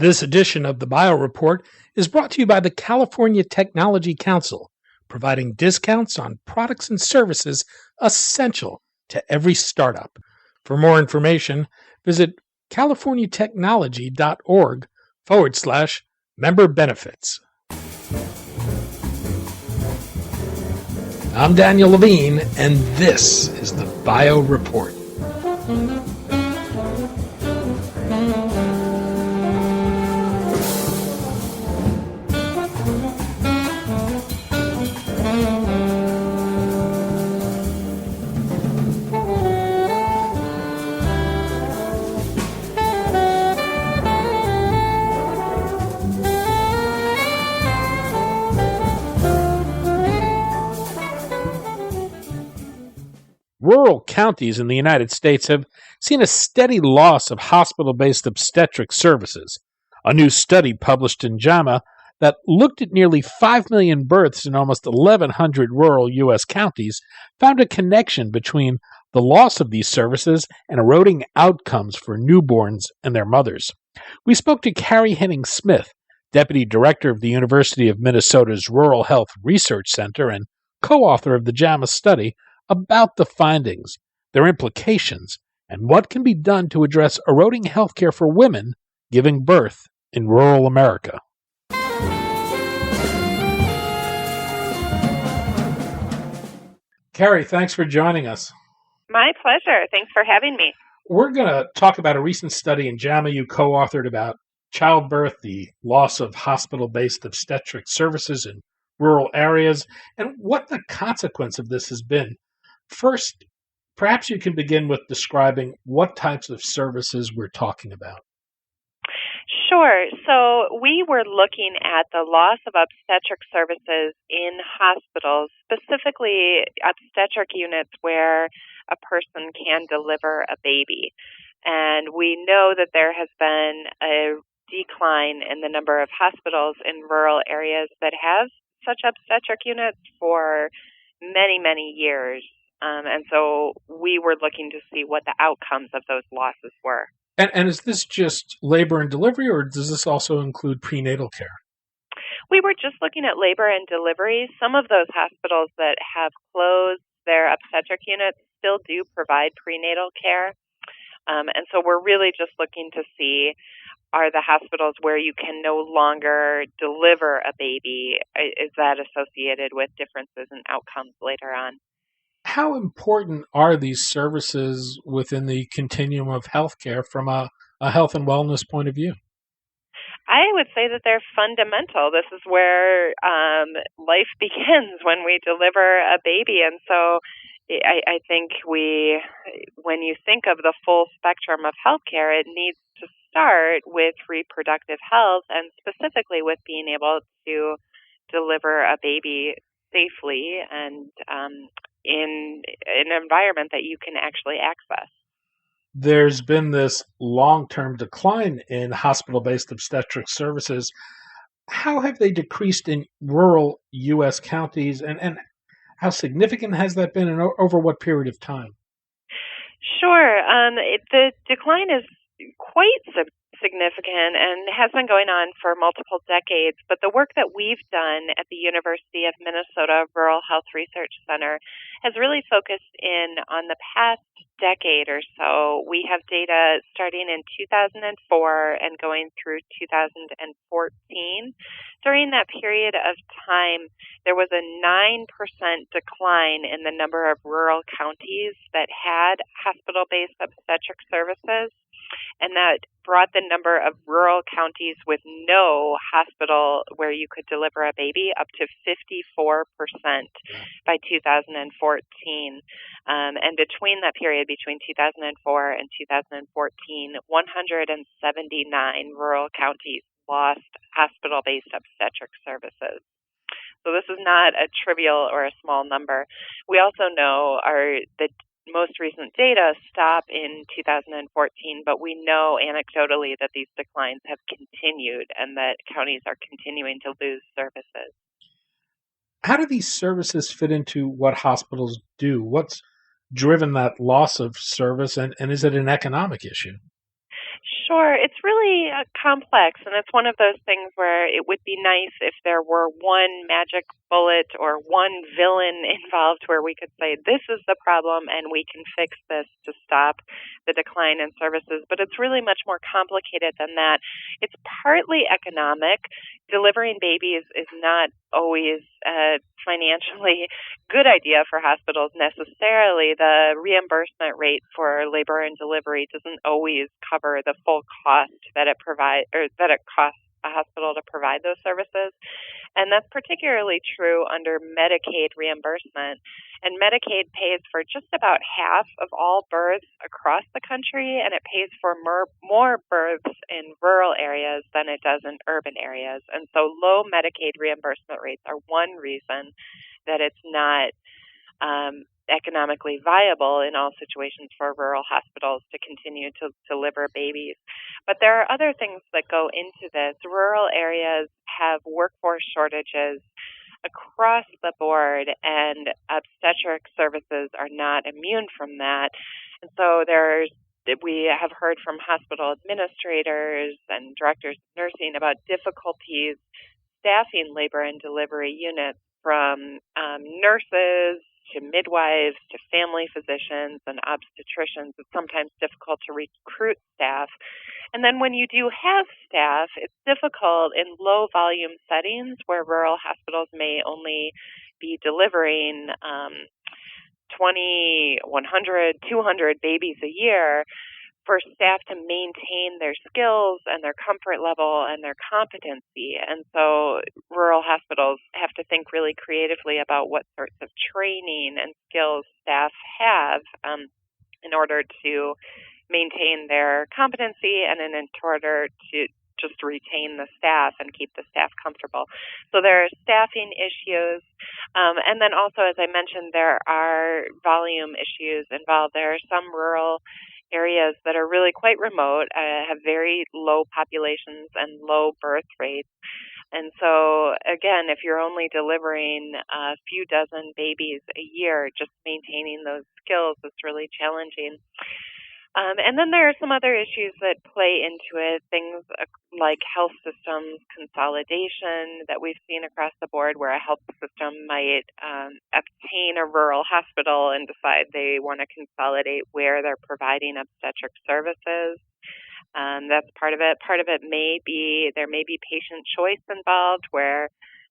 This edition of the Bio Report is brought to you by the California Technology Council, providing discounts on products and services essential to every startup. For more information, visit californiatechnology.org/member benefits. I'm Daniel Levine, and this is the Bio Report. Rural counties in the United States have seen a steady loss of hospital-based obstetric services. A new study published in JAMA that looked at nearly 5 million births in almost 1,100 rural U.S. counties found a connection between the loss of these services and eroding outcomes for newborns and their mothers. We spoke to Carrie Henning-Smith, Deputy Director of the University of Minnesota's Rural Health Research Center and co-author of the JAMA study, about the findings, their implications, and what can be done to address eroding healthcare for women giving birth in rural America. Carrie, thanks for joining us. My pleasure. Thanks for having me. We're going to talk about a recent study in JAMA you co-authored about childbirth, the loss of hospital-based obstetric services in rural areas, and what the consequence of this has been. First, perhaps you can begin with describing what types of services we're talking about. Sure. So we were looking at the loss of obstetric services in hospitals, specifically obstetric units where a person can deliver a baby. And we know that there has been a decline in the number of hospitals in rural areas that have such obstetric units for many, many years. And so we were looking to see what the outcomes of those losses were. And is this just labor and delivery, or does this also include prenatal care? We were just looking at labor and delivery. Some of those hospitals that have closed their obstetric units still do provide prenatal care. And so we're really just looking to see, are the hospitals where you can no longer deliver a baby, is that associated with differences in outcomes later on? How important are these services within the continuum of healthcare from a health and wellness point of view? I would say that they're fundamental. This is where life begins when we deliver a baby. And so I think when you think of the full spectrum of healthcare, it needs to start with reproductive health and specifically with being able to deliver a baby safely and in an environment that you can actually access. There's been this long-term decline in hospital-based obstetric services. How have they decreased in rural U.S. counties, and how significant has that been, and over what period of time? Sure. The decline is quite significant and has been going on for multiple decades, but the work that we've done at the University of Minnesota Rural Health Research Center has really focused in on the past decade or so. We have data starting in 2004 and going through 2014. During that period of time, there was a 9% decline in the number of rural counties that had hospital-based obstetric services. And that brought the number of rural counties with no hospital where you could deliver a baby up to 54% by 2014. And between that period, between 2004 and 2014, 179 rural counties lost hospital-based obstetric services. So this is not a trivial or a small number. We also know the most recent data stop in 2014, but we know anecdotally that these declines have continued and that counties are continuing to lose services. How do these services fit into what hospitals do? What's driven that loss of service, and is it an economic issue? Sure. It's really complex, and it's one of those things where it would be nice if there were one magic bullet or one villain involved where we could say, this is the problem and we can fix this to stop the decline in services. But it's really much more complicated than that. It's partly economic. Delivering babies is not always financially good idea for hospitals necessarily. The reimbursement rate for labor and delivery doesn't always cover the full cost that it provides, or that it costs a hospital to provide those services. And that's particularly true under Medicaid reimbursement. And Medicaid pays for just about half of all births across the country, and it pays for more births in rural areas than it does in urban areas. And so low Medicaid reimbursement rates are one reason that it's not economically viable in all situations for rural hospitals to continue to deliver babies. But there are other things that go into this. Rural areas have workforce shortages across the board, and obstetric services are not immune from that. And so we have heard from hospital administrators and directors of nursing about difficulties staffing labor and delivery units, from nurses to midwives to family physicians and obstetricians. It's sometimes difficult to recruit staff. And then when you do have staff, it's difficult in low volume settings where rural hospitals may only be delivering 20, 100, 200 babies a year, for staff to maintain their skills and their comfort level and their competency. And so rural hospitals have to think really creatively about what sorts of training and skills staff have in order to maintain their competency and in order to just retain the staff and keep the staff comfortable. So there are staffing issues. And then also, as I mentioned, there are volume issues involved. There are some rural areas that are really quite remote, have very low populations and low birth rates. And so, again, if you're only delivering a few dozen babies a year, just maintaining those skills is really challenging. And then there are some other issues that play into it, things like health systems consolidation that we've seen across the board, where a health system might obtain a rural hospital and decide they want to consolidate where they're providing obstetric services. That's part of it. Part of it may be patient choice involved, where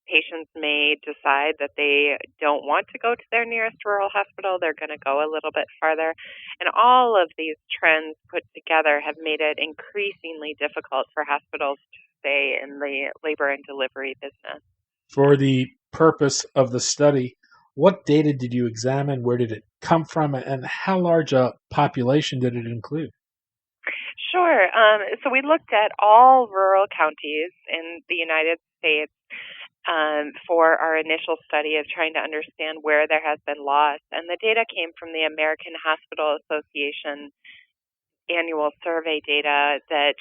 patients may decide that they don't want to go to their nearest rural hospital. They're going to go a little bit farther. And all of these trends put together have made it increasingly difficult for hospitals to stay in the labor and delivery business. For the purpose of the study, what data did you examine? Where did it come from? And how large a population did it include? Sure. So we looked at all rural counties in the United States for our initial study of trying to understand where there has been loss. And the data came from the American Hospital Association annual survey data that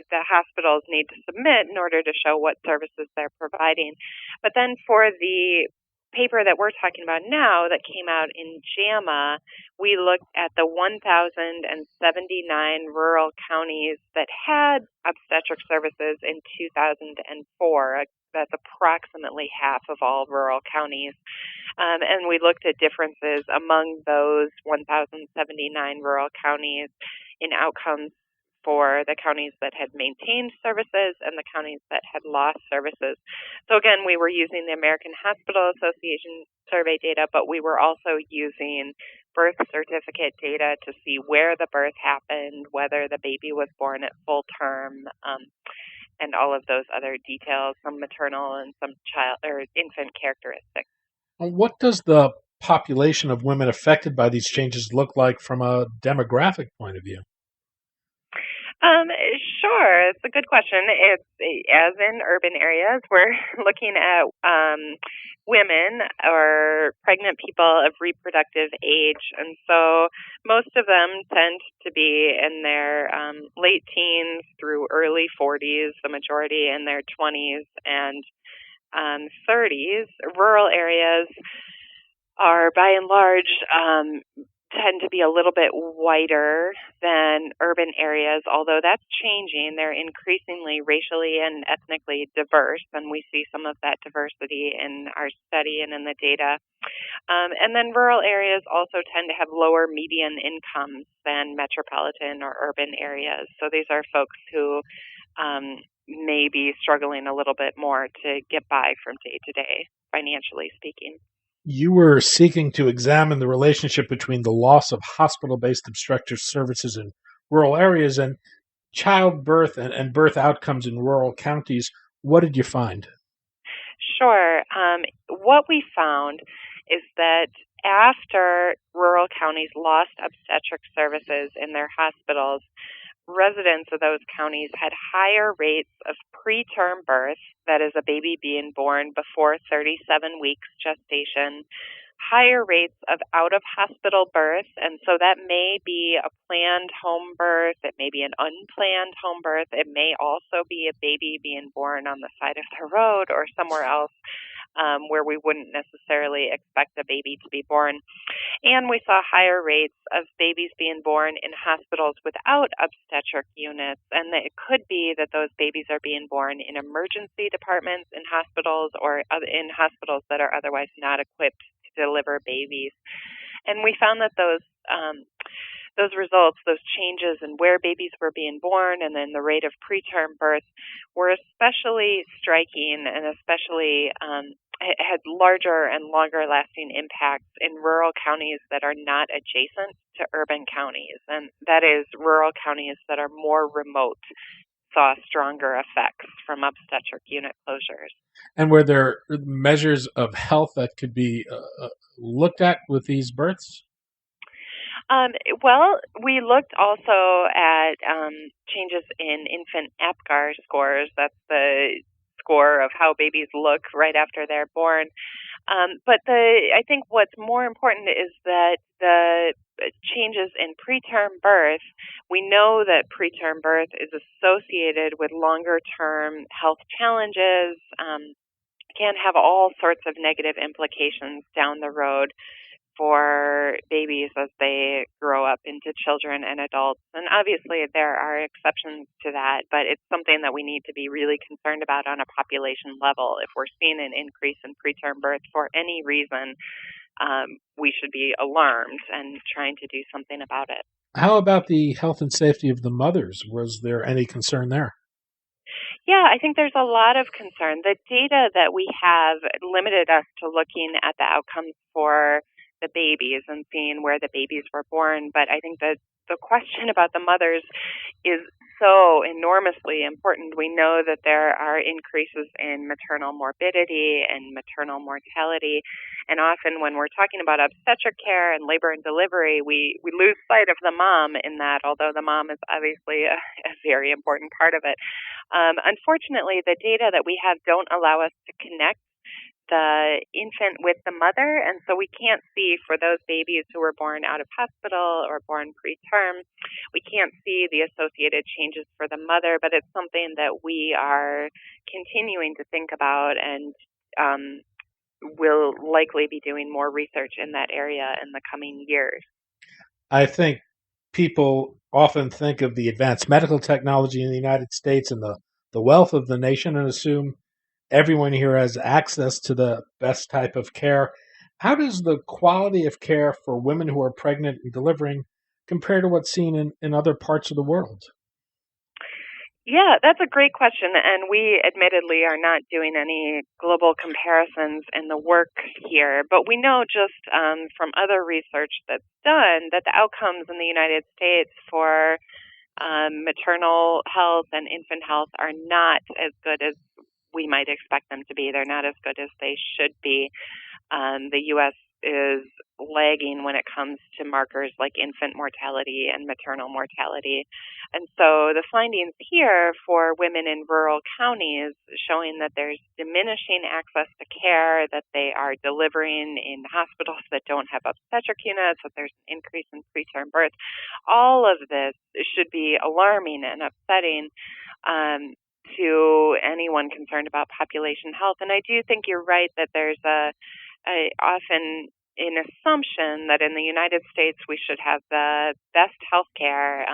the hospitals need to submit in order to show what services they're providing. But then for the paper that we're talking about now that came out in JAMA, we looked at the 1,079 rural counties that had obstetric services in 2004. That's approximately half of all rural counties. And we looked at differences among those 1,079 rural counties in outcomes for the counties that had maintained services and the counties that had lost services. So again, we were using the American Hospital Association survey data, but we were also using birth certificate data to see where the birth happened, whether the baby was born at full term, and all of those other details, some maternal and some child or infant characteristics. What does the population of women affected by these changes look like from a demographic point of view? Sure, it's a good question. It's as in urban areas, we're looking at women or pregnant people of reproductive age, and so most of them tend to be in their late teens through early 40s, the majority in their 20s and 30s. Rural areas are by and large tend to be a little bit whiter than urban areas, although that's changing. They're increasingly racially and ethnically diverse, and we see some of that diversity in our study and in the data. And then rural areas also tend to have lower median incomes than metropolitan or urban areas. So these are folks who may be struggling a little bit more to get by from day to day, financially speaking. You were seeking to examine the relationship between the loss of hospital-based obstetric services in rural areas and childbirth and birth outcomes in rural counties. What did you find? Sure. What we found is that after rural counties lost obstetric services in their hospitals, residents of those counties had higher rates of preterm birth, that is, a baby being born before 37 weeks gestation, higher rates of out-of-hospital birth, and so that may be a planned home birth, it may be an unplanned home birth, it may also be a baby being born on the side of the road or somewhere else where we wouldn't necessarily expect a baby to be born. And we saw higher rates of babies being born in hospitals without obstetric units. And it could be that those babies are being born in emergency departments in hospitals or in hospitals that are otherwise not equipped to deliver babies. And we found that those results, those changes in where babies were being born and then the rate of preterm birth were especially striking and especially had larger and longer lasting impacts in rural counties that are not adjacent to urban counties. And that is, rural counties that are more remote saw stronger effects from obstetric unit closures. And were there measures of health that could be looked at with these births? Well, we looked also at changes in infant APGAR scores. That's the score of how babies look right after they're born. But I think what's more important is that the changes in preterm birth, we know that preterm birth is associated with longer-term health challenges, can have all sorts of negative implications down the road for babies as they grow up into children and adults. And obviously there are exceptions to that, but it's something that we need to be really concerned about on a population level. If we're seeing an increase in preterm birth for any reason, we should be alarmed and trying to do something about it. How about the health and safety of the mothers? Was there any concern there? Yeah, I think there's a lot of concern. The data that we have limited us to looking at the outcomes for the babies and seeing where the babies were born. But I think that the question about the mothers is so enormously important. We know that there are increases in maternal morbidity and maternal mortality. And often when we're talking about obstetric care and labor and delivery, we lose sight of the mom in that, although the mom is obviously a very important part of it. Unfortunately, the data that we have don't allow us to connect the infant with the mother, and so we can't see for those babies who were born out of hospital or born preterm, we can't see the associated changes for the mother, but it's something that we are continuing to think about and will likely be doing more research in that area in the coming years. I think people often think of the advanced medical technology in the United States and the wealth of the nation and assume everyone here has access to the best type of care. How does the quality of care for women who are pregnant and delivering compare to what's seen in other parts of the world? Yeah, that's a great question, and we admittedly are not doing any global comparisons in the work here, but we know just from other research that's done that the outcomes in the United States for maternal health and infant health are not as good as we might expect them to be. They're not as good as they should be. The U.S. is lagging when it comes to markers like infant mortality and maternal mortality. And so the findings here for women in rural counties showing that there's diminishing access to care, that they are delivering in hospitals that don't have obstetric units, that there's an increase in preterm birth, all of this should be alarming and upsetting to anyone concerned about population health. And I do think you're right that there's often an assumption that in the United States we should have the best health care,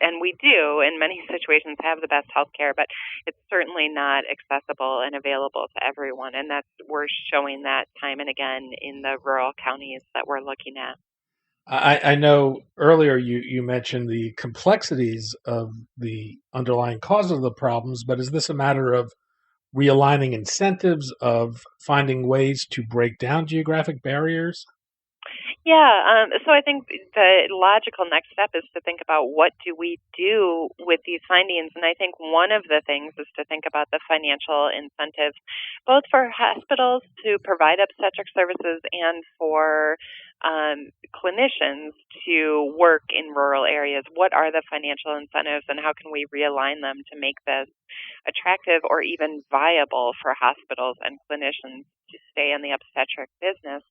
and we do in many situations have the best health care, but it's certainly not accessible and available to everyone. And we're showing that time and again in the rural counties that we're looking at. I know earlier you mentioned the complexities of the underlying cause of the problems, but is this a matter of realigning incentives, of finding ways to break down geographic barriers? Yeah, so I think the logical next step is to think about what do we do with these findings. And I think one of the things is to think about the financial incentives, both for hospitals to provide obstetric services and for clinicians to work in rural areas. What are the financial incentives and how can we realign them to make this attractive or even viable for hospitals and clinicians to stay in the obstetric business?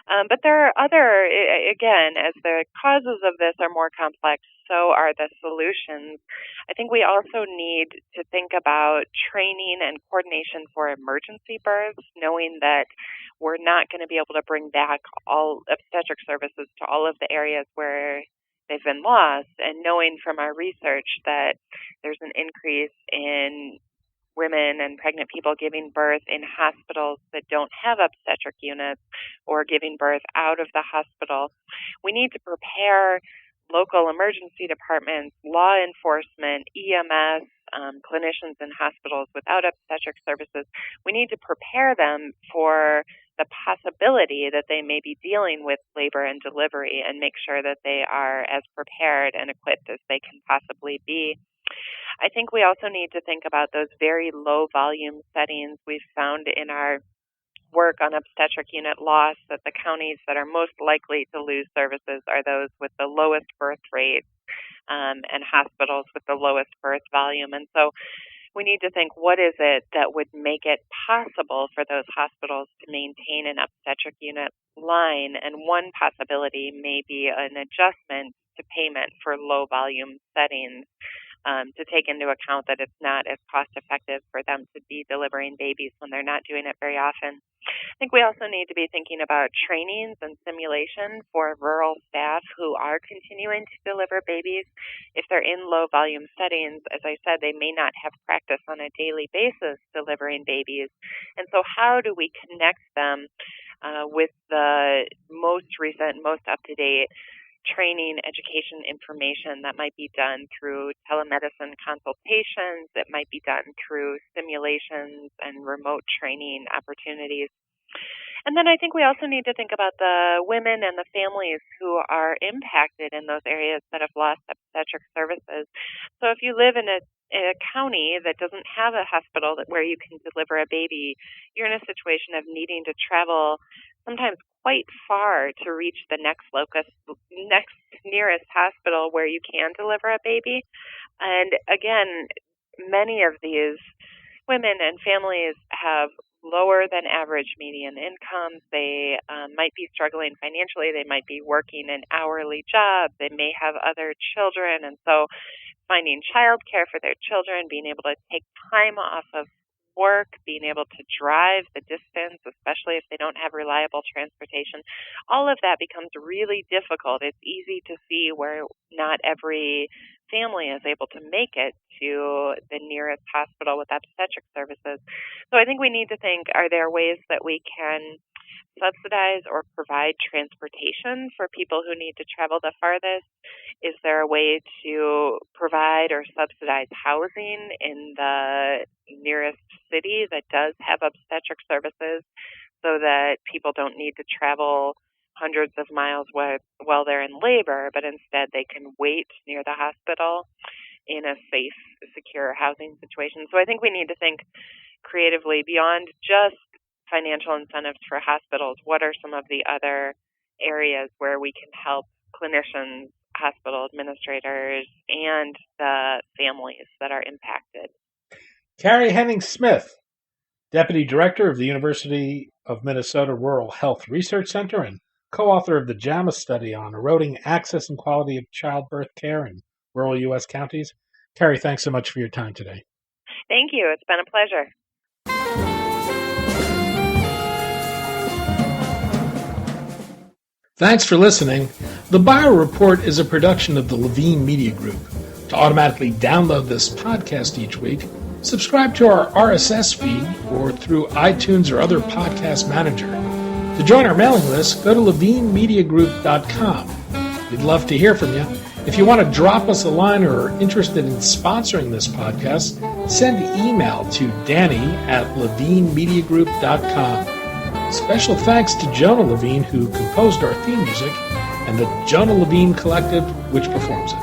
But there are other, again, as the causes of this are more complex, so are the solutions. I think we also need to think about training and coordination for emergency births, knowing that we're not going to be able to bring back all obstetric services to all of the areas where they've been lost, and knowing from our research that there's an increase in women and pregnant people giving birth in hospitals that don't have obstetric units or giving birth out of the hospital. We need to prepare local emergency departments, law enforcement, EMS, clinicians in hospitals without obstetric services. We need to prepare them for the possibility that they may be dealing with labor and delivery and make sure that they are as prepared and equipped as they can possibly be. I think we also need to think about those very low volume settings. We've found in our work on obstetric unit loss that the counties that are most likely to lose services are those with the lowest birth rates and hospitals with the lowest birth volume. And so we need to think, what is it that would make it possible for those hospitals to maintain an obstetric unit line? And one possibility may be an adjustment to payment for low volume settings, to take into account that it's not as cost effective for them to be delivering babies when they're not doing it very often. I think we also need to be thinking about trainings and simulation for rural staff who are continuing to deliver babies. If they're in low volume settings, as I said, they may not have practice on a daily basis delivering babies. And so how do we connect them with the most recent, most up-to-date training, education, information that might be done through telemedicine consultations, that might be done through simulations and remote training opportunities. And then I think we also need to think about the women and the families who are impacted in those areas that have lost obstetric services. So if you live in a county that doesn't have a hospital where you can deliver a baby, you're in a situation of needing to travel sometimes quite far to reach the next nearest hospital where you can deliver a baby. And again, many of these women and families have lower than average median incomes. They might be struggling financially. They might be working an hourly job. They may have other children. And so finding childcare for their children, being able to take time off of work, being able to drive the distance, especially if they don't have reliable transportation, all of that becomes really difficult. It's easy to see where not every family is able to make it to the nearest hospital with obstetric services. So I think we need to think, are there ways that we can subsidize or provide transportation for people who need to travel the farthest? Is there a way to provide or subsidize housing in the nearest city that does have obstetric services so that people don't need to travel hundreds of miles while they're in labor, but instead they can wait near the hospital in a safe, secure housing situation? So I think we need to think creatively beyond just financial incentives for hospitals. What are some of the other areas where we can help clinicians, hospital administrators, and the families that are impacted? Carrie Henning-Smith, Deputy Director of the University of Minnesota Rural Health Research Center and co-author of the JAMA study on eroding access and quality of childbirth care in rural U.S. counties. Carrie, thanks so much for your time today. Thank you. It's been a pleasure. Thanks for listening. The Bio Report is a production of the Levine Media Group. To automatically download this podcast each week, subscribe to our RSS feed or through iTunes or other podcast manager. To join our mailing list, go to levinemediagroup.com. We'd love to hear from you. If you want to drop us a line or are interested in sponsoring this podcast, send email to danny@levinemediagroup.com. Special thanks to Jonah Levine, who composed our theme music, and the Jonah Levine Collective, which performs it.